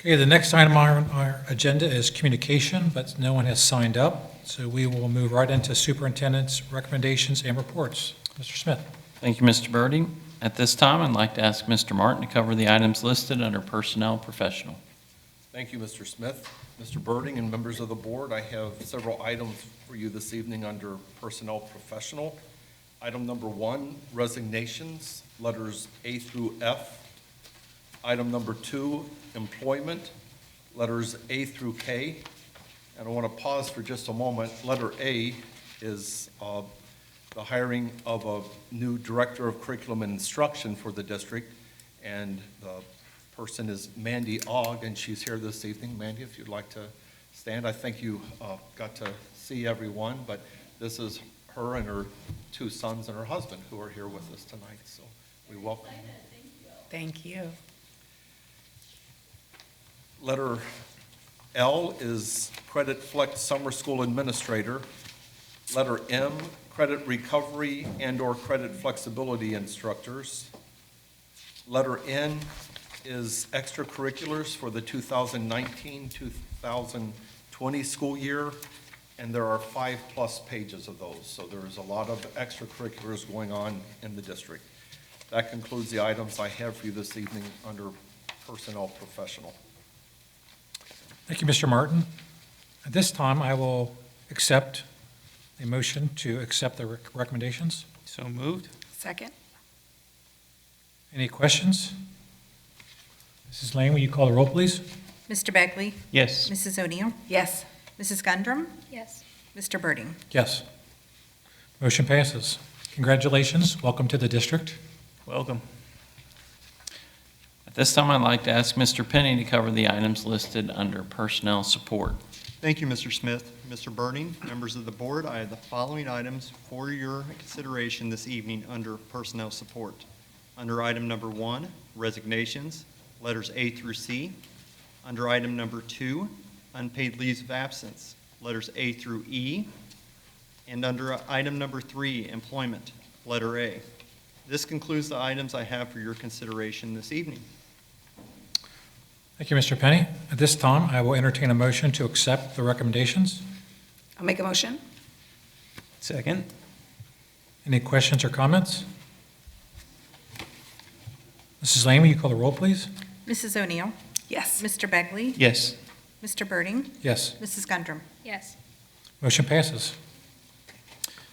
Okay, the next item on our agenda is communication, but no one has signed up. So we will move right into superintendent's recommendations and reports. Mr. Smith. Thank you, Mr. Birdie. At this time, I'd like to ask Mr. Martin to cover the items listed under Personnel Professional. Thank you, Mr. Smith. Mr. Birding and members of the board, I have several items for you this evening under Personnel Professional. Item number 1, resignations, letters A through F. Item number 2, employment, letters A through K. And I want to pause for just a moment. Letter A is the hiring of a new director of curriculum and instruction for the district, and the person is Mandy Ogg, and she's here this evening. Mandy, if you'd like to stand. I think you got to see everyone, but this is her and her 2 sons and her husband who are here with us tonight, so we welcome them. Thank you. Letter L is Credit Flex Summer School Administrator. Letter M, Credit Recovery and/or Credit Flexibility Instructors. Letter N is extracurriculars for the 2019-2020 school year, and there are 5+ pages of those, so there's a lot of extracurriculars going on in the district. That concludes the items I have for you this evening under Personnel Professional. Thank you, Mr. Martin. At this time, I will accept a motion to accept the recommendations. So moved. Second? Any questions? Mrs. Lane, will you call the roll, please? Mr. Begley? Yes. Mrs. O'Neill? Yes. Mrs. Gundrum? Yes. Mr. Birding? Yes. Motion passes. Congratulations. Welcome to the district. Welcome. At this time, I'd like to ask Mr. Penny to cover the items listed under Personnel Support. Thank you, Mr. Smith. Mr. Birding, members of the board, I have the following items for your consideration this evening under Personnel Support. Under item number 1, resignations, letters A through C. Under item number 2, unpaid leaves of absence, letters A through E. And under item number 3, employment, letter A. This concludes the items I have for your consideration this evening. Thank you, Mr. Penny. At this time, I will entertain a motion to accept the recommendations. I'll make a motion. Second. Any questions or comments? Mrs. Lane, will you call the roll, please? Mrs. O'Neill? Yes. Mr. Begley? Yes. Mr. Birding? Yes. Mrs. Gundrum? Yes. Motion passes.